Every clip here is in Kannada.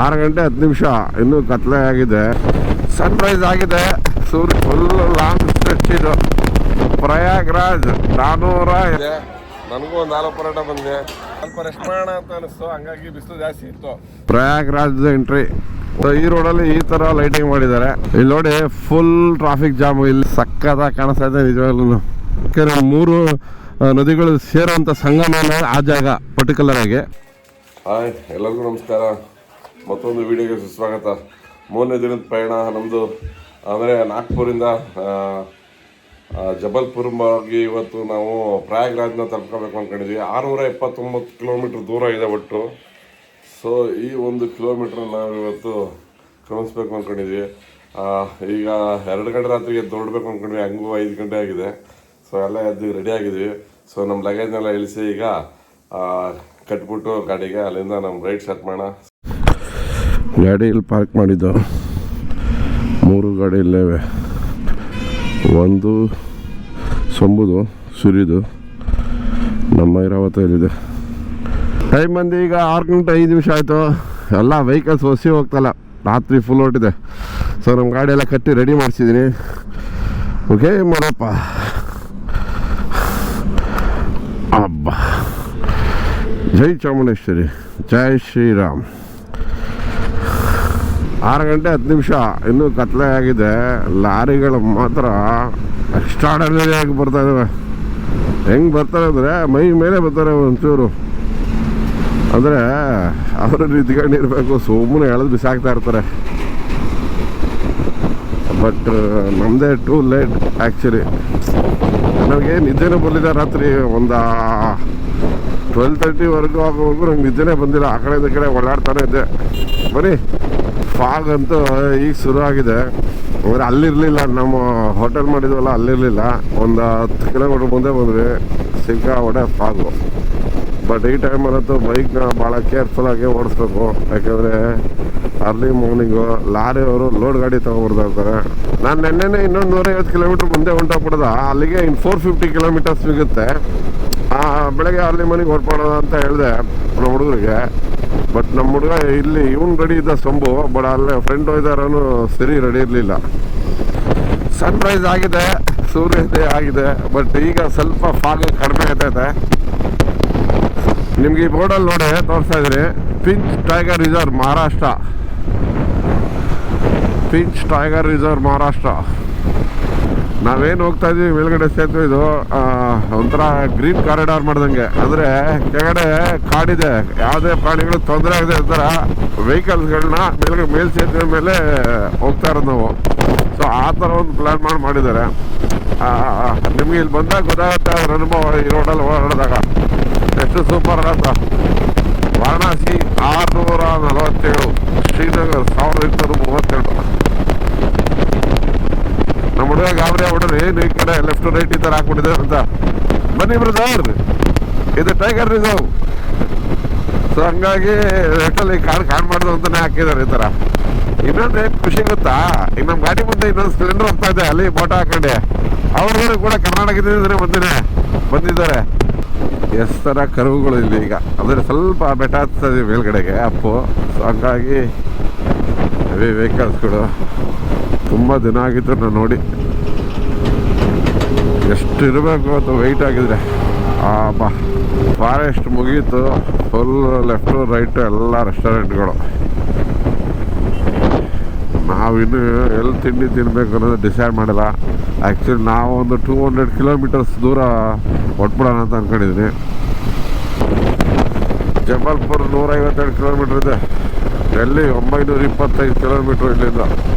6 ಗಂಟೆ 10 ನಿಮಿಷ, ಇನ್ನೂ ಕತ್ಲೆ ಆಗಿದೆ. ಸನ್ರೈಸ್ ಆಗಿದೆ, ಸೂರ್ಯ ಫುಲ್ ಲಾಂಗ್ ಸ್ಟ್ರೆಚ್ ಇದು. ಪ್ರಯಾಗ್ರಾಜ್ 400 ಇದೆ. ನನಗೂ ಒಂದು ಆಲೂ ಪರೋಟ ಬಂದಿದೆ, ಸ್ವಲ್ಪ ರೆಸ್ಟ್ ಮಾಡೋಣ ಅಂತ ಅನಿಸ್ತು, ಹಂಗಾಗಿ ಬಿಸಿಲು ಜಾಸ್ತಿ ಇತ್ತು. ಪ್ರಯಾಗ್ರಾಜ್ ಎಂಟ್ರಿ. ಈ ರೋಡಲ್ಲಿ ಈ ತರ ಲೈಟಿಂಗ್ ಮಾಡಿದ್ದಾರೆ. ಇಲ್ಲಿ ನೋಡಿ ಫುಲ್ ಟ್ರಾಫಿಕ್ ಜಾಮ್. ಇಲ್ಲಿ ಸಕ್ಕತ್ತಾಗಿ ಕಾಣಿಸ್ತಾ ಇದೆ ನಿಜವಾಗ್ಲೂ. 3 ನದಿಗಳು ಸೇರುವಂತ ಸಂಗಮ ಆ ಜಾಗ ಪರ್ಟಿಕ್ಯುಲರ್ ಆಗಿ. ಹಾಯ್, ಎಲ್ಲರಿಗೂ ನಮಸ್ಕಾರ. ಮತ್ತೊಂದು ವಿಡಿಯೋಗೆ ಸುಸ್ವಾಗತ. 3ನೇ ದಿನದ ಪಯಣ ನಮ್ಮದು. ಅಂದರೆ ನಾಗ್ಪುರಿಂದ ಜಬಲ್ಪುರ್ಗೆ ಇವತ್ತು ನಾವು ಪ್ರಯಾಗ್ರಾಜ್ನ ತಲುಪ್ಕೋಬೇಕು ಅಂದ್ಕೊಂಡಿದ್ವಿ. 679 ಕಿಲೋಮೀಟ್ರ್ ದೂರ ಇದೆ ಒಟ್ಟು. ಸೊ ಈ 1 ಕಿಲೋಮೀಟ್ರ್ ನಾವು ಇವತ್ತು ಕ್ರಮಿಸ್ಬೇಕು ಅಂದ್ಕೊಂಡಿದ್ವಿ. ಈಗ 2 ಗಂಟೆ ರಾತ್ರಿಗೆ ಹೊರಡಬೇಕು ಅಂದ್ಕೊಂಡ್ವಿ, ಹಂಗೂ 5 ಗಂಟೆ ಆಗಿದೆ. ಸೊ ಎಲ್ಲ ಎದ್ದು ರೆಡಿ ಆಗಿದ್ವಿ. ಸೊ ನಮ್ಮ ಲಗೇಜ್ನೆಲ್ಲ ಇಳಿಸಿ ಈಗ ಕಟ್ಬಿಟ್ಟು ಗಾಡಿಗೆ ಅಲ್ಲಿಂದ ನಮ್ಮ ರೈಡ್ ಸ್ಟಾರ್ಟ್ ಮಾಡೋಣ. ಗಾಡಿ ಇಲ್ಲಿ ಪಾರ್ಕ್ ಮಾಡಿದ್ದು, 3 ಗಾಡಿ ಇಲ್ಲೇವೆ. ಒಂದು ಸೊಂಬುದು, ಸುರಿದು, ನಮ್ಮ ಐರಾವತಲ್ಲಿದೆ. ಟೈಮ್ ಬಂದು ಈಗ 6 ಗಂಟೆ 5 ನಿಮಿಷ ಆಯಿತು. ಎಲ್ಲ ವೆಹಿಕಲ್ಸ್ ಹೊಸಿ ಹೋಗ್ತಲ್ಲ, ರಾತ್ರಿ ಫುಲ್ ಹೊಟ್ಟಿದೆ. ಸೊ ನಮ್ಮ ಗಾಡಿ ಎಲ್ಲ ಕಟ್ಟಿ ರೆಡಿ ಮಾಡಿಸಿದ್ದೀನಿ. ಓಕೆ ಮಾಡಪ್ಪ. ಅಬ್ಬ, ಜೈ ಚಾಮುಂಡೇಶ್ವರಿ, ಜೈ ಶ್ರೀರಾಮ್. 6 ಗಂಟೆ 10 ನಿಮಿಷ, ಇನ್ನೂ ಕತ್ಲೆ ಆಗಿದೆ. ಲಾರಿಗಳು ಮಾತ್ರ ಎಕ್ಸ್ಟ್ರಾಡನರಿ ಆಗಿ ಬರ್ತಾ ಇದ್ದಾವೆ. ಹೆಂಗೆ ಬರ್ತಾರೆ ಅಂದರೆ ಮೈ ಮೇಲೆ ಬರ್ತಾರೆ ಒಂಚೂರು. ಅಂದರೆ ಅವರು ನಿಂತ್ಕೊಂಡಿರ್ಬೇಕು, ಸುಮ್ಮನೆ ಎಳೆದು ಬಿಸಾಕ್ತಾ ಇರ್ತಾರೆ. ಬಟ್ ನಮ್ಮದೇ ಟೂ ಲೇಟ್ ಆ್ಯಕ್ಚುಲಿ. ನನಗೆ ನಿದ್ದೆನೂ ಬಂದಿಲ್ಲ. ರಾತ್ರಿ ಒಂದು 12:30ವರೆಗೂ ಆಗೋವರೆಗೂ ನಂಗೆ ನಿದ್ದೆನೇ ಬಂದಿಲ್ಲ. ಆ ಕಡೆ ಈ ಕಡೆ ಓಡಾಡ್ತಾನೆ ಇದ್ದೆ. ಬರೀ ಫಾಗ್ ಅಂತೂ ಈಗ ಶುರು ಆಗಿದೆ. ಅಂದರೆ ಅಲ್ಲಿರಲಿಲ್ಲ, ನಮ್ಮ ಹೋಟೆಲ್ ಮಾಡಿದ್ವಲ್ಲ ಅಲ್ಲಿರಲಿಲ್ಲ. ಒಂದು 10 ಕಿಲೋಮೀಟ್ರ್ ಮುಂದೆ ಬಂದ್ವಿ, ಸಿಕ್ಕಾಪಟ್ಟೆ ಫಾಗು. ಬಟ್ ಈ ಟೈಮಲ್ಲಂತೂ ಬೈಕ್ನ ಭಾಳ ಕೇರ್ಫುಲ್ಲಾಗಿ ಓಡಿಸ್ಬೇಕು. ಯಾಕೆಂದರೆ ಅರ್ಲಿ ಮಾರ್ನಿಂಗು ಲಾರಿಯವರು ಲೋಡ್ ಗಾಡಿ ತೊಗೊಬರ್ತಾ ಇರ್ತಾರೆ. ನಾನು ನೆನ್ನೆನೇ ಇನ್ನೊಂದು 150 ಕಿಲೋಮೀಟ್ರ್ ಮುಂದೆ ಹೊಂಟೋಗ್ಬಿಡ್ದ. ಅಲ್ಲಿಗೆ ಇನ್ನು 450 ಕಿಲೋಮೀಟರ್ಸ್ ಸಿಗುತ್ತೆ. ಬೆಳಗ್ಗೆ ಅರ್ಲಿ ಮನೆಗೆ ಹೊರಪಡೋಣ ಅಂತ ಹೇಳಿದೆ ನಮ್ಮ ಹುಡುಗರಿಗೆ. ಬಟ್ ನಮ್ಮ ಹುಡುಗ ಇಲ್ಲಿ ಇವನು ರೆಡಿ ಇದ್ದ ಸೊಂಬು, ಬಟ್ ಅಲ್ಲೇ ಫ್ರೆಂಡ್ ಹೋಯ್ದಾರನು ಸರಿ ರೆಡಿ ಇರಲಿಲ್ಲ. ಸನ್ರೈಸ್ ಆಗಿದೆ, ಸೂರ್ಯೋದಯ ಆಗಿದೆ. ಬಟ್ ಈಗ ಸ್ವಲ್ಪ ಫಾಗ್ ಕಡಿಮೆ ಆಗ್ತೈತೆ. ನಿಮ್ಗೆ ಈ ಬೋರ್ಡಲ್ಲಿ ನೋಡಿ ತೋರಿಸ್ತಾ ಇದ್ದೀನಿ, pinch tiger reserve Maharashtra. Pinch tiger reserve Maharashtra. ನಾವೇನು ಹೋಗ್ತಾ ಇದ್ದೀವಿ ಮೇಲ್ಗಡೆ ಸೇತುವೆ ಇದು ಒಂಥರ ಗ್ರೀನ್ ಕಾರಿಡಾರ್ ಮಾಡ್ದಂಗೆ. ಅಂದರೆ ಕೆಳಗಡೆ ಕಾಡಿದೆ, ಯಾವುದೇ ಪ್ರಾಣಿಗಳು ತೊಂದರೆ ಆಗದೆ ಇರ್ತಾರ ವೆಹಿಕಲ್ಸ್ಗಳನ್ನ ಮೇಲ್ ಸೇತುವೆ ಮೇಲೆ ಹೋಗ್ತಾ ಇರೋದು ನಾವು. ಸೊ ಆ ಥರ ಒಂದು ಪ್ಲ್ಯಾನ್ ಮಾಡಿದ್ದಾರೆ. ನಿಮ್ಗೆ ಇಲ್ಲಿ ಬಂದಾಗ ಗೊತ್ತಾಗುತ್ತೆ ಅವ್ರ ಅನುಭವ ಈ ರೋಡಲ್ಲಿ ಓಡಾಡಿದಾಗ ಎಷ್ಟು ಸೂಪರ್ ಅಂತ. ವಾರಣಾಸಿ 647, ಶ್ರೀನಗರ್ 1832. ನಮ್ಮ ಹುಡುಗ ಗಾಬರಿ ಆಗ್ಬಿಟ್ರೆ ಏನು ಈ ಕಡೆ ಲೆಫ್ಟ್ ರೈಟ್ ಈ ಥರ ಹಾಕ್ಬಿಟ್ಟಿದ್ದಾರೆ ಅಂತ. ಬನ್ನಿ ಬ್ರದರ್, ಇದು ಟೈಗರ್ ರಿಸರ್ವ್. ಸೊ ಹಂಗಾಗಿ ಲೆಫ್ಟಲ್ಲಿ ಕಾಣ್ಬಾರ್ದು ಅಂತಾನೆ ಹಾಕಿದ್ದಾರೆ ಈ ಥರ. ಇನ್ನೊಂದು ಏನು ಖುಷಿ ಗೊತ್ತಾ, ಈಗ ನಮ್ಮ ಗಾಡಿ ಮುಂದೆ ಇನ್ನೊಂದು ಸ್ಪ್ಲೆಂಡರ್ ಹೋಗ್ತಾ ಇದೆ, ಅಲ್ಲಿ ಫೋಟೋ ಹಾಕೊಂಡೆ. ಅವ್ರಿಗೂ ಕೂಡ ಕರ್ನಾಟಕದಿಂದ ಬಂದಿದ್ದಾರೆ. ಎಷ್ಟು ಥರ ಕರುವುಗಳು ಇಲ್ಲಿ ಈಗ. ಅಂದರೆ ಸ್ವಲ್ಪ ಬೆಟ್ಟ ಹತ್ತದೆ ಮೇಲ್ಗಡೆಗೆ ಅಪ್ಪು. ಸೊ ಹಂಗಾಗಿ ಹೆವಿ ವೆಹಿಕಲ್ಸ್ಗಳು. ತುಂಬ ದಿನ ಆಗಿತ್ತು ನಾನು ನೋಡಿ. ಎಷ್ಟು ಇರಬೇಕು ಅಂತ ವೆಯ್ಟ್ ಆಗಿದ್ರೆ. ಬಾ, ಫಾರೆಸ್ಟ್ ಮುಗೀತು. ಫುಲ್ ಲೆಫ್ಟು ರೈಟು ಎಲ್ಲ ರೆಸ್ಟೋರೆಂಟ್ಗಳು. ನಾವಿನ್ನು ಎಲ್ಲಿ ತಿಂಡಿ ತಿನ್ನಬೇಕು ಅನ್ನೋದು ಡಿಸೈಡ್ ಮಾಡಿಲ್ಲ. ಆ್ಯಕ್ಚುಲಿ ನಾವು ಒಂದು 200 ಕಿಲೋಮೀಟರ್ಸ್ ದೂರ ಹೊಟ್ಬಿಡೋಣ ಅಂತ ಅಂದ್ಕೊಂಡಿದ್ದೀನಿ. ಜಬಲ್ಪುರ್ 152 ಕಿಲೋಮೀಟ್ರ್ ಇದೆ. ಡೆಲ್ಲಿ 925 ಕಿಲೋಮೀಟ್ರ್ ಇಲ್ಲಿಂದ.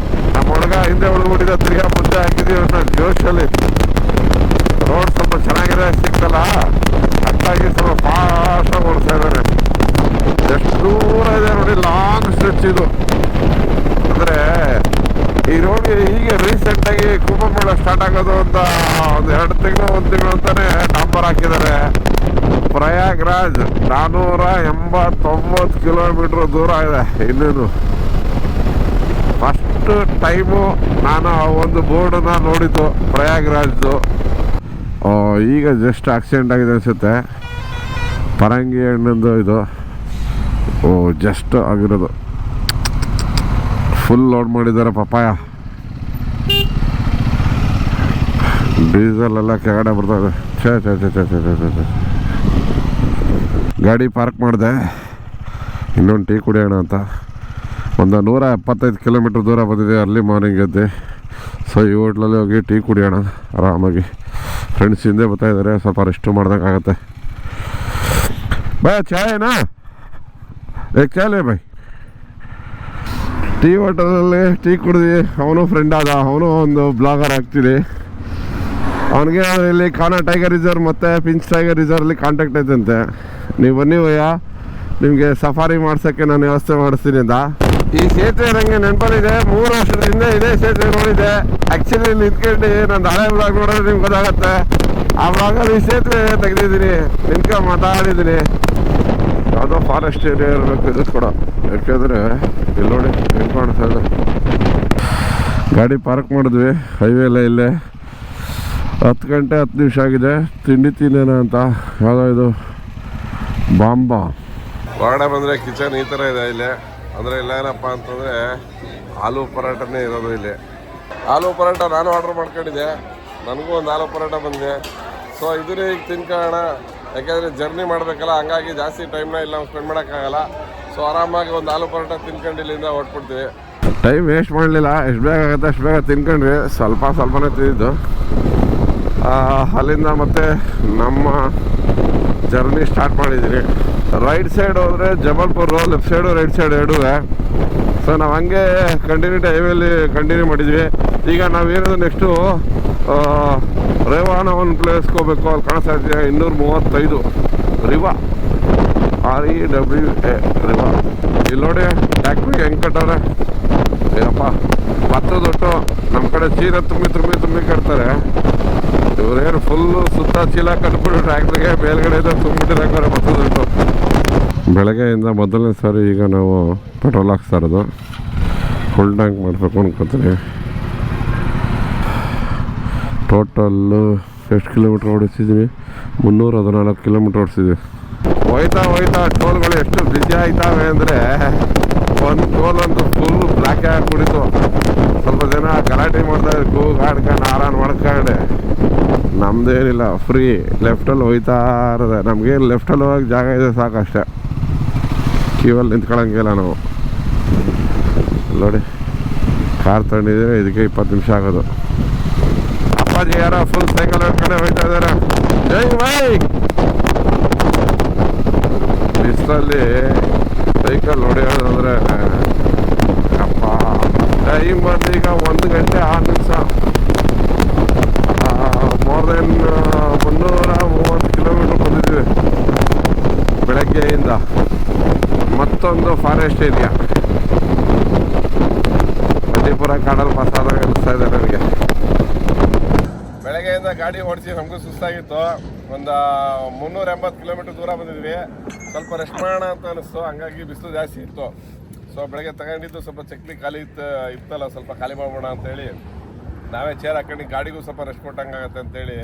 ನಮ್ಮ ಹುಡುಗ ಹಿಂದೆ ಉಳ್ಬಿಟ್ಟಿದ್ದ, ತಿರ್ಗಾ ಮುಂದೆ ಹಾಕಿದ್ದೀವಿ ಅನ್ನೋ ಜೋಶಲ್ಲಿ. ರೋಡ್ ಸ್ವಲ್ಪ ಚೆನ್ನಾಗಿದೆ ಸಿಕ್ತಲ್ಲ, ಹಂಗಾಗಿ ಸ್ವಲ್ಪ ಫಾಸ್ಟಾಗಿ ಓಡಿಸ್ತಾ ಇದ್ದಾರೆ. ಎಷ್ಟು ದೂರ ಇದೆ ನೋಡಿ, ಲಾಂಗ್ ಸ್ಟ್ರೆಚ್ ಇದು. ಅಂದರೆ ಈ ರೋಡ್ಗೆ ಹೀಗೆ ರೀಸೆಂಟಾಗಿ ಕುಂಭಮೇಳ ಸ್ಟಾರ್ಟ್ ಆಗೋದು ಅಂತ ಒಂದು 2 ತಿಂಗಳು 1 ತಿಂಗಳು ಅಂತಾನೆ ಡಾಂಬರ್ ಹಾಕಿದ್ದಾರೆ. ಪ್ರಯಾಗ್ರಾಜ್ 489 ಕಿಲೋಮೀಟ್ರ್ ದೂರ ಇದೆ ಇನ್ನೇನು. ಫಸ್ಟ್ ಟೈಮು ನಾನು ಒಂದು ಬೋರ್ಡನ್ನ ನೋಡಿದ್ದು ಪ್ರಯಾಗ್ರಾಜ್ದು. ಈಗ ಜಸ್ಟ್ ಆಕ್ಸಿಡೆಂಟ್ ಆಗಿದೆ ಅನಿಸುತ್ತೆ. ಪರಂಗಿ ಹಣ್ಣಂದು ಇದು ಜಸ್ಟ್ ಆಗಿರೋದು. ಫುಲ್ ಲೋಡ್ ಮಾಡಿದ್ದಾರೆ ಪಪ್ಪಾಯ. ಡೀಸೆಲ್ ಎಲ್ಲ ಕೆಳಗಡೆ ಬರ್ತದೆ. ಛೇ ಗಾಡಿ ಪಾರ್ಕ್ ಮಾಡಿದೆ, ಇನ್ನೊಂದು ಟೀ ಕುಡಿಯೋಣ ಅಂತ. ಒಂದು 175 ಕಿಲೋಮೀಟ್ರ್ ದೂರ ಬಂದಿದೆ ಅರ್ಲಿ ಮಾರ್ನಿಂಗ್ ಎದ್ದು. ಸೊ ಈ ಹೋಟ್ಲಲ್ಲಿ ಹೋಗಿ ಟೀ ಕುಡಿಯೋಣ ಆರಾಮಾಗಿ. ಫ್ರೆಂಡ್ಸ್ ಹಿಂದೆ ಬರ್ತಾಯಿದ್ದಾರೆ, ಸ್ವಲ್ಪ ರೆಸ್ಟು ಮಾಡ್ದಂಗೆ ಆಗುತ್ತೆ. ಬಾಯ್ ಚಾಯನಾ ಏಕ್ ಚಾಲೆ ಬಾಯ್. ಟೀ ಹೋಟೆಲಲ್ಲಿ ಟೀ ಕುಡಿದು ಅವನು ಫ್ರೆಂಡ್ ಆದ, ಅವನು ಒಂದು ಬ್ಲಾಗರ್ ಆಗ್ತಿದೆ. ಅವನಿಗೆ ಇಲ್ಲಿ ಕಾನಾ ಟೈಗರ್ ರಿಸರ್ವ್ ಮತ್ತು ಪಿಂಚ್ ಟೈಗರ್ ರಿಸರ್ವಲ್ಲಿ ಕಾಂಟ್ಯಾಕ್ಟ್ ಐತಂತೆ. ನೀವು ಬನ್ನಿ ಭಯ್ಯ, ನಿಮಗೆ ಸಫಾರಿ ಮಾಡ್ಸೋಕ್ಕೆ ನಾನು ವ್ಯವಸ್ಥೆ ಮಾಡಿಸ್ತೀನಿ ಅಂತ. ಈ ಸೇತುವೆ ನನಗೆ ನೆನಪಲ್ಲಿದೆ, 3 ವರ್ಷದ ಹಿಂದೆ ಇದೇ ಸೇತುವೆ ನೋಡಿದ್ದೆ. ಆ್ಯಕ್ಚುಲಿ ನಿಂತ್ಕೊಂಡು ನನ್ನ ಹಳೆ ಬ್ಲಾಗ್ ನೋಡಿದ್ರೆ ನಿಮ್ಗೆ ಗೊತ್ತಾಗುತ್ತೆ. ಆ ಬ್ಲಾಗಲ್ಲಿ ಈ ಸೇತುವೆ ತೆಗೆದಿದ್ದೀನಿ, ನಿಂತ್ಕೊಂಡು ಮಾತಾಡಿದ್ದೀನಿ. ಯಾವುದೋ ಫಾರೆಸ್ಟ್ ಏರಿಯಾ ಇರಬೇಕು ಇದು ಕೂಡ, ಯಾಕೆಂದರೆ ಇಲ್ಲಿ ನೋಡಿ ಹೆಂಗೆ ಕಾಣಿಸ್ತಾ ಇದೆ. ಗಾಡಿ ಪಾರ್ಕ್ ಮಾಡಿದ್ವಿ ಹೈವೇಲೆ. ಇಲ್ಲೇ 10 ಗಂಟೆ 10 ನಿಮಿಷ ಆಗಿದೆ. ತಿಂಡಿ ತಿನ್ನೋಣ ಅಂತ. ಯಾವುದೋ ಇದು ಬಾಂಬಾ ಹೊರಗಡೆ ಬಂದರೆ ಕಿಚನ್ ಈ ಥರ ಇದೆ ಇಲ್ಲಿ. ಅಂದರೆ ಇಲ್ಲೇನಪ್ಪ ಅಂತಂದರೆ ಆಲೂ ಪರೋಟನೇ ಇರೋದು ಇಲ್ಲಿ. ಆಲೂ ಪರೋಟ ನಾನು ಆರ್ಡ್ರ್ ಮಾಡ್ಕೊಂಡಿದ್ದೆ, ನನಗೂ ಒಂದು ಆಲೂ ಪರೋಟ ಬಂದಿದೆ. ಸೊ ಇದನ್ನೇ ಈಗ ತಿನ್ಕೊಳ್ಳೋಣ, ಯಾಕೆಂದರೆ ಜರ್ನಿ ಮಾಡಬೇಕಲ್ಲ, ಹಂಗಾಗಿ ಜಾಸ್ತಿ ಟೈಮ್ನ ಇಲ್ಲ ಸ್ಪೆಂಡ್ ಮಾಡೋಕ್ಕಾಗಲ್ಲ. ಸೊ ಆರಾಮಾಗಿ ಒಂದು ಆಲೂ ಪರೋಟ ತಿನ್ಕೊಂಡು ಇಲ್ಲಿಂದ ಹೊಟ್ಬಿಡ್ತೀವಿ. ಟೈಮ್ ವೇಸ್ಟ್ ಮಾಡಲಿಲ್ಲ, ಎಷ್ಟು ಬೇಗ ಆಗುತ್ತೆ ಅಷ್ಟು ಬೇಗ ತಿನ್ಕೊಂಡ್ರಿ. ಸ್ವಲ್ಪನೇ ತಿಂದಿದ್ದು. ಅಲ್ಲಿಂದ ಮತ್ತೆ ನಮ್ಮ ಜರ್ನಿ ಸ್ಟಾರ್ಟ್ ಮಾಡಿದ್ದೀನಿ. ರೈಟ್ ಸೈಡ್ ಹೋದರೆ ಜಬಲ್ಪುರು, ಲೆಫ್ಟ್ ಸೈಡು ರೈಟ್ ಸೈಡ್ ಎರಡೂ. ಸೊ ನಾವು ಹಂಗೆ ಕಂಟಿನ್ಯೂಟಿ ಹೈವೇಲಿ ಕಂಟಿನ್ಯೂ ಮಾಡಿದ್ವಿ. ಈಗ ನಾವೇನದು ನೆಕ್ಸ್ಟು ರೇವಾನ ಒಂದು ಪ್ಲೇಸ್ಗೆ ಹೋಗ್ಬೇಕು. ಅಲ್ಲಿ ಕಾಣಿಸ್ತಾ ಇದೆಯಾ 235 ರಿವಾ, REWA ರಿವಾ. ಇಲ್ಲಿ ನೋಡಿ ಟ್ಯಾಕ್ಟ್ರಿಗೆ ಹೆಂಗೆ ಕಟ್ಟವ್ರೆ. ಅಯ್ಯಪ್ಪ ಭತ್ತದೊಟ್ಟು ನಮ್ಮ ಕಡೆ ಚೀಲ ತುಂಬಿ ಕಟ್ತಾರೆ. ಇವರೇನು ಫುಲ್ಲು ಸುತ್ತ ಚೀಲ ಕಟ್ಬಿಟ್ಟು ಟ್ರ್ಯಾಕ್ಟ್ರಿಗೆ ಮೇಲ್ಗಡೆ ತುಂಬಿಟ್ಟಿದ್ದಾರೆ ಭತ್ತದೊಟ್ಟು. ಬೆಳಗ್ಗೆಯಿಂದ ಮೊದಲನೇ ಸಾರಿ ಈಗ ನಾವು ಪೆಟ್ರೋಲ್ ಹಾಕ್ಸ್ತಾ ಇರೋದು. ಫುಲ್ ಟ್ಯಾಂಕ್ ಮಾಡಬೇಕು ಅನ್ಕೋತೀನಿ. ಟೋಟಲ್ಲು ಎಷ್ಟು ಕಿಲೋಮೀಟ್ರ್ ಓಡಿಸಿದ್ವಿ? 314 ಕಿಲೋಮೀಟ್ರ್ ಓಡಿಸಿದ್ವಿ. ಹೋಯ್ತಾ ಟೋಲ್ಗಳು ಎಷ್ಟು ಬ್ಯುಸಿ ಆಯ್ತಾವೆ ಅಂದರೆ, ಒಂದು ಟೋಲ್ ಒಂದು ಫುಲ್ ಬ್ಲ್ಯಾಕ್ ಆಗಿ ಕುಡಿತು. ಸ್ವಲ್ಪ ಜನ ಗಲಾಟೆ ಮಾಡ್ತಾರೆ, ಕೂಗ್ ಆಡ್ಕೊಂಡು ಆರಾನ್ ಮಾಡ್ಕೊಂಡು. ನಮ್ದೇನಿಲ್ಲ, ಫ್ರೀ ಲೆಫ್ಟಲ್ಲಿ ಹೋಯ್ತಾ ಇರೋದೆ. ನಮಗೆ ಲೆಫ್ಟಲ್ಲಿ ಹೋಗಿ ಜಾಗ ಇದೆ ಸಾಕಷ್ಟೇ, ಕ್ಯೂವಲ್ಲಿ ನಿಂತ್ಕೊಳ್ಳೋಂಗಿಲ್ಲ ನಾವು. ನೋಡಿ ಕಾರ್ ತಗೊಂಡಿದ್ದೀವಿ, ಇದಕ್ಕೆ 20 ನಿಮಿಷ ಆಗೋದು. ಅಪ್ಪಾಜಿ ಯಾರೋ ಫುಲ್ ಸೈಕಲ್ ಕಡೆ ಹೋಯ್ತಾ ಇದ್ದಾರೆ. ಜೈ ಬಾಯ್. ಬಿಸಿಲಲ್ಲಿ ಸೈಕಲ್ ಹೊಡೆಯೋದಂದ್ರೆ ಅಪ್ಪ. ಟೈಮ್ ಬಂದು ಈಗ 1 ಗಂಟೆ 6 ನಿಮಿಷ. ಮೋರ್ ದೆನ್ 330 ಕಿಲೋಮೀಟ್ರ್ ಬಂದಿದ್ದೀವಿ ಬೆಳಗ್ಗೆಯಿಂದ. ಮತ್ತೊಂದು ಫಾರೆಸ್ಟ್ ಏರಿಯಾ, ಬಂಡೀಪುರ ಕಾಡಲ್ಲಿ ಪ್ರಸಾದ ಅನಿಸ್ತಾ ಇದೆ ನನಗೆ. ಬೆಳಗ್ಗೆಯಿಂದ ಗಾಡಿ ಓಡಿಸಿ ನಮಗೂ ಸುಸ್ತಾಗಿತ್ತು. ಒಂದು 380 ಕಿಲೋಮೀಟ್ರ್ ದೂರ ಬಂದಿದ್ವಿ. ಸ್ವಲ್ಪ ರೆಸ್ಟ್ ಮಾಡೋಣ ಅಂತ ಅನಿಸ್ತು, ಹಂಗಾಗಿ ಬಿಸಿಲು ಜಾಸ್ತಿ ಇತ್ತು. ಸೊ ಬೆಳಗ್ಗೆ ತಗೊಂಡಿದ್ದು ಸ್ವಲ್ಪ ಚಕ್ಲಿ ಖಾಲಿ ಇತ್ತಲ್ಲ, ಸ್ವಲ್ಪ ಖಾಲಿ ಮಾಡೋಣ ಅಂತೇಳಿ ನಾವೇ ಚೇರ್ ಹಾಕೊಂಡು ಗಾಡಿಗೂ ಸ್ವಲ್ಪ ರೆಸ್ಟ್ ಕೊಟ್ಟಂಗಾಗತ್ತೆ ಅಂತೇಳಿ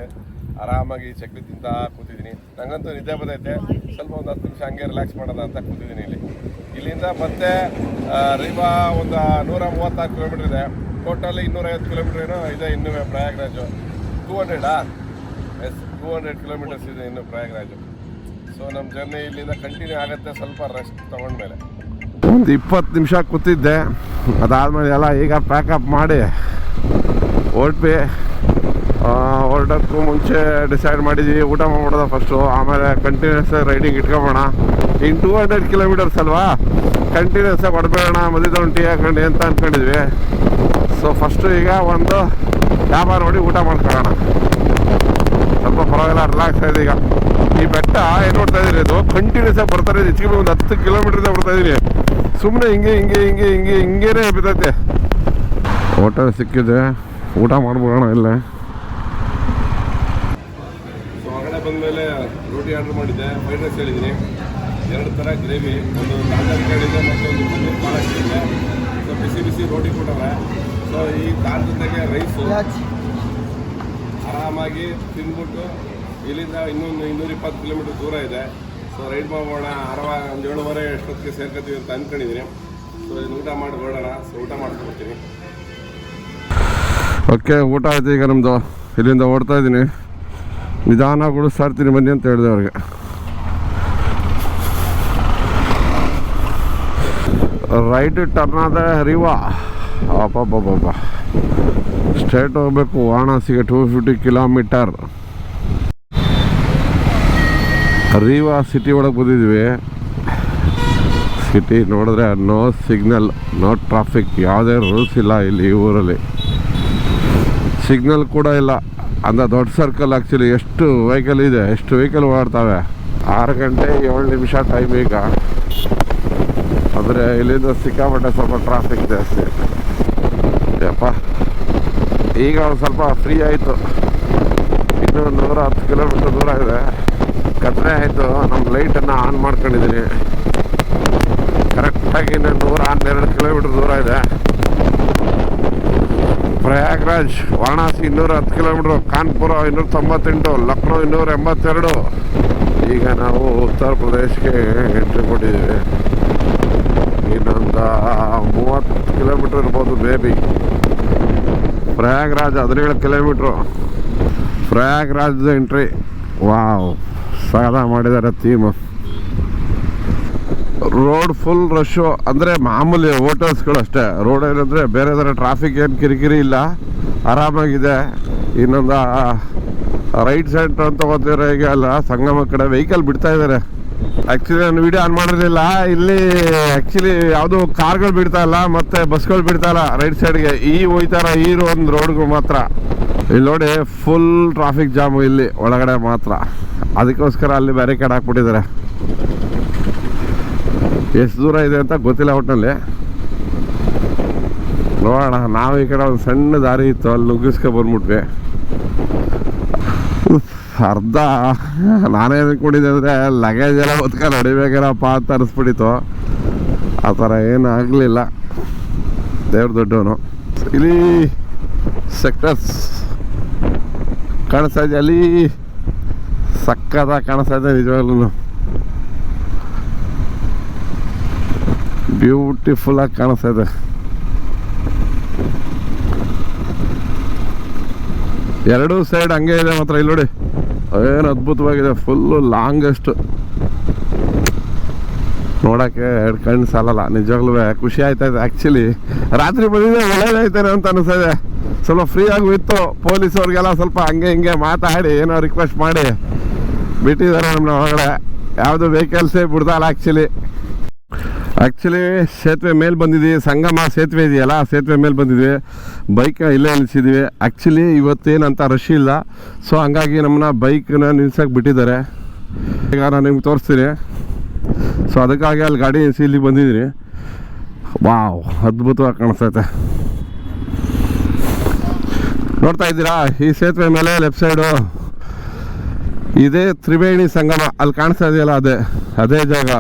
ಆರಾಮಾಗಿ ಚಕ್ಲಿ ತಿಂತಾ ಕೂತಿದ್ದೀನಿ. ನನಗಂತೂ ನಿದ್ದೆ ಬಂದೈತೆ. ಸ್ವಲ್ಪ ಒಂದು 10 ನಿಮಿಷ ಹಂಗೆ ರಿಲ್ಯಾಕ್ಸ್ ಮಾಡೋಣ ಅಂತ ಕೂತಿದ್ದೀನಿ ಇಲ್ಲಿಂದ ಮತ್ತೆ ರಿವಾ ಒಂದು 136 ಕಿಲೋಮೀಟ್ರ್ ಇದೆ. ಟೋಟಲ್ 250 ಕಿಲೋಮೀಟ್ರ್ ಏನೋ ಇದೆ ಇನ್ನೂ ಪ್ರಯಾಗ್ರಾಜು. 200 ಕಿಲೋಮೀಟರ್ಸ್ ಇದೆ ಇನ್ನು ಪ್ರಯಾಗ್ರಾಜು. ಸೊ ನಮ್ಮ ಜರ್ನಿ ಇಲ್ಲಿಂದ ಕಂಟಿನ್ಯೂ ಆಗುತ್ತೆ ಸ್ವಲ್ಪ ರೆಸ್ಟ್ ತೊಗೊಂಡ್ಮೇಲೆ. ಒಂದು 20 ನಿಮಿಷ ಕೂತಿದ್ದೆ. ಅದಾದಮೇಲೆ ಎಲ್ಲ ಈಗ ಪ್ಯಾಕಪ್ ಮಾಡಿ ಹೊರಡೋಕ್ಕೂ ಮುಂಚೆ ಡಿಸೈಡ್ ಮಾಡಿದ್ವಿ ಊಟ ಮಾಡ್ಬಿಡೋದ ಫಸ್ಟು, ಆಮೇಲೆ ಕಂಟಿನ್ಯೂಸ್ ರೈಡಿಂಗ್ ಇಟ್ಕೊಬೋಣ. ಇನ್ನು 200 ಕಿಲೋಮೀಟರ್ಸ್ ಅಲ್ವಾ, ಕಂಟಿನ್ಯೂಸ್ ಆಗಿ ಹೊಡ್ಬೇಡ ಮಧ್ಯದ ಒಂದು ಟೀ ಹಾಕೊಂಡು ಅಂತ ಅಂದ್ಕೊಂಡಿದ್ವಿ. ಸೊ ಫಸ್ಟು ಈಗ ಒಂದು ಡಾಬಾ ನೋಡಿ ಊಟ ಮಾಡ್ಕೊಳ್ಳೋಣ. ಸ್ವಲ್ಪ ಪರವಾಗಿಲ್ಲ, ರಿಲ್ಯಾಕ್ಸ್ ಆಗಿದೆ. ಈಗ ಈ ಬೆಟ್ಟ ಏನು ನೋಡ್ತಾ ಇದ್ದೀರಿ, ಇದು ಕಂಟಿನ್ಯೂಸ್ ಆಗಿ ಬರ್ತಾರೆ. ಹೆಚ್ಚಿಗೆ ಒಂದು 10 ಕಿಲೋಮೀಟ್ರಿಂದ ಬರ್ತಾ ಇದ್ದೀನಿ. ಸುಮ್ಮನೆ ಹಿಂಗೇನೆ ಬಿದ್ದೈತೆ. ಹೋಟೆಲ್ ಸಿಕ್ಕಿದೆ, ಊಟ ಮಾಡ್ಬಿಡೋಣ ಇಲ್ಲೇ. ಸೊ ಹೊರಗಡೆ ಬಂದಮೇಲೆ ರೋಟಿ ಆರ್ಡ್ರ್ ಮಾಡಿದ್ದೆ, ಫ್ರೈಡ್ ರೈಸ್ ಹೇಳಿದ್ದೀನಿ, 2 ಥರ ಗ್ರೇವಿ, ಒಂದು ತಾಂಡೂರಿ ಹೇಳಿದ್ದೆ ಮತ್ತು ಒಂದು ಪನ್ನೀರ್ ಪಾಲಕ್ ಹೇಳಿದ್ದೆ. ಸೊ ಬಿಸಿ ರೋಟಿ ಕೊಟ್ಟವ್ರೆ. ಸೊ ಈ ದಾಲ್ ಜೊತೆಗೆ ರೈಸು ಆರಾಮಾಗಿ ತಿಂದ್ಬಿಟ್ಟು ಇಲ್ಲಿಂದ ಇನ್ನೊಂದು 220 ಕಿಲೋಮೀಟ್ರ್ ದೂರ ಇದೆ. ಸೊ ರೈಡ್ ಮಾಡೋಣ, ಒಂದು 7:30 ಎಷ್ಟೊತ್ತಿಗೆ ಸೇರ್ಕೊತೀವಿ ಅಂತ ಅಂದ್ಕೊಂಡಿದ್ದೀನಿ. ಸೊ ಇನ್ನು ಊಟ ಮಾಡಿ ಹೊರಡೋಣ. ಸೊ ಊಟ ಮಾಡ್ಕೊಡ್ತೀನಿ. ಓಕೆ, ಊಟ ಆಯ್ತು. ಈಗ ನಮ್ಮದು ಇಲ್ಲಿಂದ ಓಡ್ತಾ ಇದ್ದೀನಿ. ನಿಧಾನ ಗುಡಿಸ್ತಾ ಇರ್ತೀನಿ ಬನ್ನಿ ಅಂತ ಹೇಳಿದೆ ಅವ್ರಿಗೆ. ರೈಟ್ ಟರ್ನ್ ಆದ ರಿವಾ. ಅಬ್ಬಬ್ಬಬ್ಬ, ಸ್ಟ್ರೇಟ್ ಹೋಗ್ಬೇಕು ವಾರಣಾಸಿಗೆ 250 ಕಿಲೋಮೀಟರ್. ರೀವಾ ಸಿಟಿ ಒಳಗೆ ಬಂದಿದ್ವಿ. ಸಿಟಿ ನೋಡಿದ್ರೆ ನೋ ಸಿಗ್ನಲ್, ನೋ ಟ್ರಾಫಿಕ್, ಯಾವುದೇ ರೂಲ್ಸ್ ಇಲ್ಲ ಇಲ್ಲಿ ಈ ಊರಲ್ಲಿ. ಸಿಗ್ನಲ್ ಕೂಡ ಇಲ್ಲ. ಅಂದ ದೊಡ್ಡ ಸರ್ಕಲ್ ಆ್ಯಕ್ಚುಲಿ ಎಷ್ಟು ವೆಹಿಕಲ್ ಇದೆ, ಎಷ್ಟು ವೆಹಿಕಲ್ ಓಡಾಡ್ತವೆ. 6 ಗಂಟೆ 7 ನಿಮಿಷ ಟೈಮ್ ಈಗ. ಆದರೆ ಇಲ್ಲಿಂದ ಸಿಕ್ಕಾಪಟ್ಟೆ ಸ್ವಲ್ಪ ಟ್ರಾಫಿಕ್ ಜಾಸ್ತಿ. ಯಪ್ಪ, ಈಗ ಒಂದು ಸ್ವಲ್ಪ ಫ್ರೀ ಆಯಿತು. ಇನ್ನೂ 110 ಕಿಲೋಮೀಟರ್ ದೂರ ಇದೆ. ಕತ್ತಲೆ ಆಯಿತು. ನಮ್ಮ ಲೈಟನ್ನು ಆನ್ ಮಾಡ್ಕೊಂಡಿದ್ದೀನಿ. ಕರೆಕ್ಟಾಗಿ ಇನ್ನು 112 ಕಿಲೋಮೀಟರ್ ದೂರ ಇದೆ. ಪ್ರಯಾಗ್ರಾಜ್ ವಾರಣಾಸಿ 210 ಕಿಲೋಮೀಟ್ರು, ಕಾನ್ಪುರ 298, ಲಕ್ನೋ 282. ಈಗ ನಾವು ಉತ್ತರ ಪ್ರದೇಶಕ್ಕೆ ಎಂಟ್ರಿ ಕೊಟ್ಟಿದ್ದೀವಿ. ಇನ್ನೊಂದು 30 ಕಿಲೋಮೀಟ್ರ್ ಇರ್ಬೋದು ಬೇಬಿ. ಪ್ರಯಾಗ್ರಾಜ್ 17 ಕಿಲೋಮೀಟ್ರು. ಪ್ರಯಾಗ್ರಾಜ್ದ ಎಂಟ್ರಿ. ವಾವ್, ಸಾಲ ಮಾಡಿದ್ದಾರೆ ಥೀಮ್. Road full rush. ಅಂದರೆ ಮಾಮೂಲಿ ಹೋಟೆಲ್ಸ್ಗಳು ಅಷ್ಟೇ. ರೋಡ್ ಏನಂದರೆ ಬೇರೆ ಥರ ಟ್ರಾಫಿಕ್ ಏನು ಕಿರಿಕಿರಿ ಇಲ್ಲ, ಆರಾಮಾಗಿದೆ. ಇನ್ನೊಂದು ರೈಟ್ ಸೈಡ್ ಅಂತ ತಗೋತಿದ್ರೆ ಈಗ ಅಲ್ಲ, ಸಂಗಮ ಕಡೆ ವೆಹಿಕಲ್ ಬಿಡ್ತಾ ಇದ್ದಾರೆ. ಆ್ಯಕ್ಚುಲಿ ನಾನು ವಿಡಿಯೋ ಆನ್ ಮಾಡಿರಲಿಲ್ಲ. ಇಲ್ಲಿ ಆ್ಯಕ್ಚುಲಿ ಯಾವುದು ಕಾರ್ಗಳು ಬಿಡ್ತಾ ಇಲ್ಲ ಮತ್ತು ಬಸ್ಗಳು ಬಿಡ್ತಾ ಇಲ್ಲ ರೈಟ್ ಸೈಡ್ಗೆ. ಹೋಯ್ತಾರ ಈ ಒಂದು ರೋಡ್ಗೂ ಮಾತ್ರ. ಇಲ್ಲಿ ನೋಡಿ ಫುಲ್ ಟ್ರಾಫಿಕ್ ಜಾಮು ಇಲ್ಲಿ ಒಳಗಡೆ ಮಾತ್ರ. ಅದಕ್ಕೋಸ್ಕರ ಅಲ್ಲಿ ಬ್ಯಾರಿಕೇಡ್ ಹಾಕ್ಬಿಟ್ಟಿದ್ದಾರೆ. ಎಷ್ಟು ದೂರ ಇದೆ ಅಂತ ಗೊತ್ತಿಲ್ಲ ಒಟ್ಟಿನಲ್ಲಿ. ನೋಡೋಣ. ನಾವು ಈ ಕಡೆ ಒಂದು ಸಣ್ಣ ದಾರಿ ಇತ್ತು, ಅಲ್ಲಿ ನುಗ್ಗಿಸ್ಕೊ ಬಂದ್ಬಿಟ್ವಿ. ಅರ್ಧ ನಾನೇ ಅಂದ್ಕೊಂಡಿದ್ದೆ ಅಂದರೆ ಲಗೇಜ್ ಎಲ್ಲ ಹೊತ್ಕೊಂಡು ನಡಿಬೇಕೇನಪ್ಪ ಅಂತ ಅನಿಸ್ಬಿಟ್ಟಿತ್ತು. ಆ ಥರ ಏನೂ ಆಗಲಿಲ್ಲ. ದೇವ್ರ ದೊಡ್ಡವನು. ಇಲ್ಲಿ ಸೆಕ್ಟರ್ಸ್ ಕಾಣಿಸ್ತಾ ಇದೆ. ಅಲ್ಲಿ ಸಕ್ಕತ್ತಾಗಿ ಕಾಣಿಸ್ತಾ ಇದೆ ನಿಜವಾಗ್ಲೂ. ಬ್ಯೂಟಿಫುಲ್ ಆಗಿ ಕಾಣಿಸ್ತಾ ಇದೆ. ಎರಡೂ ಸೈಡ್ ಹಂಗೆ ಇದೆ ಮಾತ್ರ. ಇಲ್ಲಿ ನೋಡಿ ಏನು ಅದ್ಭುತವಾಗಿದೆ. Full longest. ನೋಡೋಕ್ಕೆ 2 ಕಣ್ಣು ಸಾಲಲ್ಲ. ನಿಜವಾಗ್ಲೂ ಖುಷಿ ಆಯ್ತಾ ಇದೆ. ಆ್ಯಕ್ಚುಲಿ ರಾತ್ರಿ ಬಂದಿದೆ ಒಳ್ಳೇದಾಯ್ತಾನೆ ಅಂತ ಅನಿಸ್ತದೆ. ಸ್ವಲ್ಪ ಫ್ರೀ ಆಗಿ ಇತ್ತು. ಪೊಲೀಸವ್ರಿಗೆಲ್ಲ ಸ್ವಲ್ಪ ಹಂಗೆ ಹಿಂಗೆ ಮಾತಾಡಿ ಏನೋ ರಿಕ್ವೆಸ್ಟ್ ಮಾಡಿ ಬಿಟ್ಟಿದ್ದಾರೆ ನಮ್ಮನ್ನ ಒಳಗಡೆ. ಯಾವುದು ವೆಹಿಕಲ್ಸೇ ಬಿಡ್ದಲ್ಲ ಆ್ಯಕ್ಚುಲಿ ಸೇತುವೆ ಮೇಲೆ ಬಂದಿದ್ವಿ. ಸಂಗಮ ಸೇತುವೆ ಇದೆಯಲ್ಲ, ಸೇತುವೆ ಮೇಲೆ ಬಂದಿದ್ವಿ. ಬೈಕ್ ಇಲ್ಲೇ ನಿಲ್ಲಿಸಿದ್ವಿ. ಆ್ಯಕ್ಚುಲಿ ಇವತ್ತೇನಂತ ರಶ್ ಇಲ್ಲ. ಸೊ ಹಂಗಾಗಿ ನಮ್ಮನ್ನ ಬೈಕ್ನ ನಿಲ್ಸಕ್ಕೆ ಬಿಟ್ಟಿದ್ದಾರೆ. ಈಗ ನಾನು ನಿಮ್ಗೆ ತೋರಿಸ್ತೀನಿ. ಸೊ ಅದಕ್ಕಾಗಿ ಅಲ್ಲಿ ಗಾಡಿ ನಿಲ್ಲಿಸಿ ಇಲ್ಲಿಗೆ ಬಂದಿದ್ದೀನಿ. ವಾವ್, ಅದ್ಭುತವಾಗಿ ಕಾಣಿಸ್ತೈತೆ. ನೋಡ್ತಾ ಇದ್ದೀರಾ ಈ ಸೇತುವೆ ಮೇಲೆ ಲೆಫ್ಟ್ ಸೈಡು ಇದೇ ತ್ರಿವೇಣಿ ಸಂಗಮ. ಅಲ್ಲಿ ಕಾಣಿಸ್ತಾ ಇದೆಯಲ್ಲ ಅದೇ ಜಾಗ.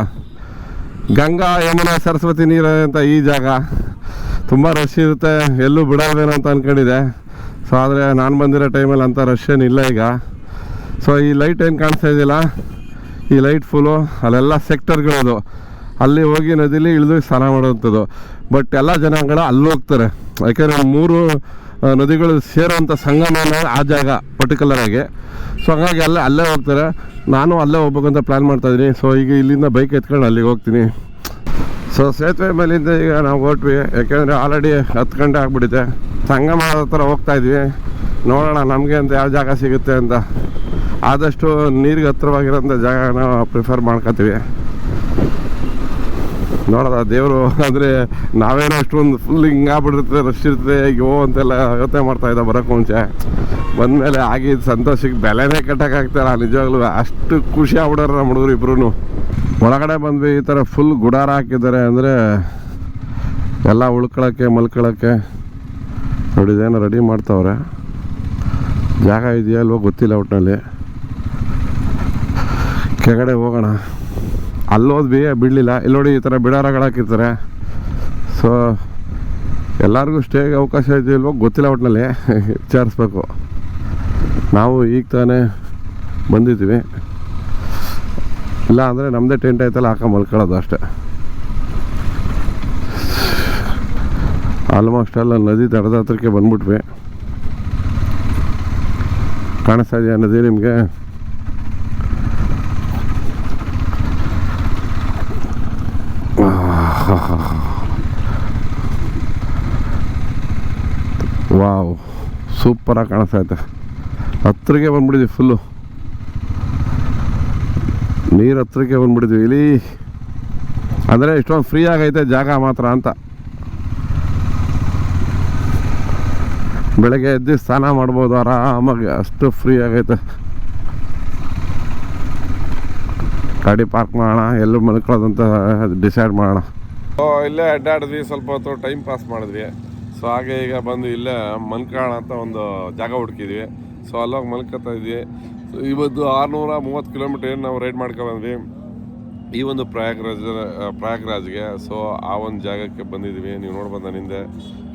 ಗಂಗಾ ಯಮುನಾ ಸರಸ್ವತಿ ನೀರು ಅಂತ ಈ ಜಾಗ. ತುಂಬ ರಶ್ ಇರುತ್ತೆ, ಎಲ್ಲೂ ಬಿಡೋದೇನೋ ಅಂತ ಅಂದ್ಕೊಂಡಿದ್ದೆ. ಸೊ ಆದರೆ ನಾನು ಬಂದಿರೋ ಟೈಮಲ್ಲಿ ಅಂಥ ರಶ್ ಏನಿಲ್ಲ ಈಗ. ಸೊ ಈ ಲೈಟ್ ಏನು ಕಾಣಿಸ್ತಾ ಇದೆಯಲ್ಲ, ಈ ಲೈಟ್ ಫುಲ್ಲು ಅಲ್ಲೆಲ್ಲ ಸೆಕ್ಟರ್ಗಳದು. ಅಲ್ಲಿ ಹೋಗಿ ನದಿಲಿ ಇಳಿದು ಸ್ನಾನ ಮಾಡೋವಂಥದ್ದು. ಬಟ್ ಎಲ್ಲ ಜನಗಳು ಅಲ್ಲಿ ಹೋಗ್ತಾರೆ. ಯಾಕೆಂದರೆ 3 ನದಿಗಳು ಸೇರೋವಂಥ ಸಂಗಮ ಆ ಜಾಗ ಪರ್ಟಿಕ್ಯುಲರಾಗಿ. ಸೊ ಹಾಗಾಗಿ ಅಲ್ಲೇ ಹೋಗ್ತಾರೆ. ನಾನು ಅಲ್ಲೇ ಹೋಗ್ಬೇಕಂತ ಪ್ಲ್ಯಾನ್ ಮಾಡ್ತಾಯಿದ್ದೀನಿ. ಸೊ ಈಗ ಇಲ್ಲಿಂದ ಬೈಕ್ ಎತ್ಕೊಂಡು ಅಲ್ಲಿಗೆ ಹೋಗ್ತೀನಿ. ಸೊ ಸೇತುವೆ ಮೇಲಿಂದ ಈಗ ನಾವು ಹೊರಟ್ವಿ. ಯಾಕೆಂದರೆ ಆಲ್ರೆಡಿ 10 ಗಂಟೆ ಆಗಿಬಿಟ್ಟಿದೆ. ಸಂಗಮ ಹತ್ರ ಹೋಗ್ತಾಯಿದ್ವಿ. ನೋಡೋಣ ನಮಗೆ ಅಂತ ಯಾವ ಜಾಗ ಸಿಗುತ್ತೆ ಅಂತ. ಆದಷ್ಟು ನೀರಿಗೆ ಹತ್ರವಾಗಿರೋಂಥ ಜಾಗನ ಪ್ರಿಫರ್ ಮಾಡ್ಕೊತೀವಿ. ನೋಡೋದ ದೇವರು ಅಂದರೆ ನಾವೇನೋ ಅಷ್ಟೊಂದು ಫುಲ್ ಹಿಂಗಾಗ್ಬಿಟ್ಟಿರ್ತದೆ, ರಶ್ ಇರ್ತದೆ ಅಯ್ಯೋ ಅಂತೆಲ್ಲ ಯೋಚನೆ ಮಾಡ್ತಾಯಿದ್ದ ಬರೋಕ್ಕೆ ಮುಂಚೆ. ಬಂದಮೇಲೆ ಆಗಿದ್ದು ಸಂತೋಷಕ್ಕೆ ಬೆಲೆನೇ ಕಟ್ಟೋಕ್ಕಾಗ್ತಾಯಿಲ್ಲ ನಿಜವಾಗ್ಲೂ. ಅಷ್ಟು ಖುಷಿ ಆಗ್ಬಿಡೋರು ನಮ್ಮ ಹುಡುಗರು ಇಬ್ಬರೂ. ಒಳಗಡೆ ಬಂದ್ವಿ. ಈ ಥರ ಫುಲ್ ಗುಡಾರ ಹಾಕಿದ್ದಾರೆ. ಅಂದರೆ ಎಲ್ಲ ಉಳ್ಕೊಳ್ಳೋಕ್ಕೆ ಮಲ್ಕೊಳ್ಳೋಕ್ಕೆ ನೋಡಿದೇನೋ ರೆಡಿ ಮಾಡ್ತಾವ್ರೆ. ಜಾಗ ಇದೆಯಾ ಅಲ್ವೋ ಗೊತ್ತಿಲ್ಲ ಒಟ್ಟಿನಲ್ಲಿ. ಕೆಳಗಡೆ ಹೋಗೋಣ. ಅಲ್ಲೋದ್ವಿ ಬಿಡಲಿಲ್ಲ. ಇಲ್ಲಿ ನೋಡಿ ಈ ಥರ ಬಿಡಾರಗಳು ಹಾಕಿರ್ತಾರೆ. ಸೊ ಎಲ್ಲರಿಗೂ ಸ್ಟೇಗೆ ಅವಕಾಶ ಇದೆಯಲ್ವೋ ಗೊತ್ತಿಲ್ಲ ಒಟ್ಟಿನಲ್ಲಿ, ವಿಚಾರಿಸ್ಬೇಕು. ನಾವು ಈಗ ತಾನೇ ಬಂದಿದ್ವಿ. ಇಲ್ಲ ಅಂದರೆ ನಮ್ಮದೇ ಟೆಂಟ್ ಐತಲ್ಲ ಹಾಕ ಮಲ್ಕೊಳ್ಳೋದು ಅಷ್ಟೇ. ಆಲ್ಮೋಸ್ಟ್ ಎಲ್ಲ ನದಿ ದಡದ ಹತ್ರಕ್ಕೆ ಬಂದ್ಬಿಟ್ವಿ. ಕಾಣಿಸ್ತಾ ಇದೆಯಾ ನದಿ ನಿಮಗೆ? ವಾವ್, ಸೂಪರಾಗಿ ಕಾಣಿಸ್ತಾ ಐತೆ. ಹತ್ರಕ್ಕೆ ಬಂದ್ಬಿಟ್ಟಿದ್ವಿ, ಫುಲ್ಲು ನೀರು ಹತ್ರಕ್ಕೆ ಬಂದ್ಬಿಟ್ಟಿದ್ವಿ. ಇಲ್ಲಿ ಅಂದರೆ ಇಷ್ಟೊಂದು ಫ್ರೀ ಆಗೈತೆ ಜಾಗ ಮಾತ್ರ ಅಂತ. ಬೆಳಗ್ಗೆ ಎದ್ದು ಸ್ನಾನ ಮಾಡ್ಬೋದು ಆರಾಮಾಗಿ, ಅಷ್ಟು ಫ್ರೀ ಆಗೈತೆ. ಗಾಡಿ ಪಾರ್ಕ್ ಮಾಡೋಣ, ಎಲ್ಲೂ ಮಲ್ಕೊಳ್ಳೋದಂತ ಡಿಸೈಡ್ ಮಾಡೋಣ. ಇಲ್ಲೇ ಅಡ್ಡಾಡಿದ್ವಿ, ಸ್ವಲ್ಪ ಹೊತ್ತು ಟೈಮ್ ಪಾಸ್ ಮಾಡಿದ್ವಿ. ಸೊ ಹಾಗೆ ಈಗ ಬಂದು ಇಲ್ಲೇ ಮಲ್ಕೊಳ್ಳೋಣ ಅಂತ ಒಂದು ಜಾಗ ಹುಡುಕಿದ್ವಿ. ಸೊ ಅಲ್ಲೋಗಿ ಮಲ್ಕೊತಾ ಇದ್ವಿ. ಸೊ ಇವತ್ತು 630 ಕಿಲೋಮೀಟರ್ ಏನು ನಾವು ರೈಡ್ ಮಾಡ್ಕೊಂಡ್ಬಂದ್ವಿ ಈ ಒಂದು ಪ್ರಯಾಗ್ರಾಜ್ಗೆ. ಸೊ ಆ ಒಂದು ಜಾಗಕ್ಕೆ ಬಂದಿದ್ವಿ. ನೀವು ನೋಡ್ಬೋದು ನನ್ನಿಂದೆ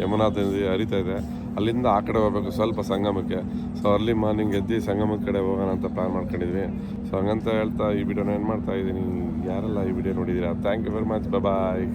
ಯಮುನಾ ನದಿ ಹರಿತಾ ಇದೆ. ಅಲ್ಲಿಂದ ಆ ಕಡೆ ಹೋಗ್ಬೇಕು ಸ್ವಲ್ಪ ಸಂಗಮಕ್ಕೆ. ಸೊ ಅರ್ಲಿ ಮಾರ್ನಿಂಗ್ ಎದ್ದು ಸಂಗಮದ ಕಡೆ ಹೋಗೋಣ ಅಂತ ಪ್ಲ್ಯಾನ್ ಮಾಡ್ಕೊಂಡಿದ್ವಿ. ಸೊ ಹಂಗಂತ ಹೇಳ್ತಾ ಈ ವಿಡಿಯೋನ ಏನು ಮಾಡ್ತಾ ಇದ್ದೀನಿ. ಯಾರೆಲ್ಲ ಈ ವಿಡಿಯೋ ನೋಡಿದ್ದೀರಾ, thank you very much, bye.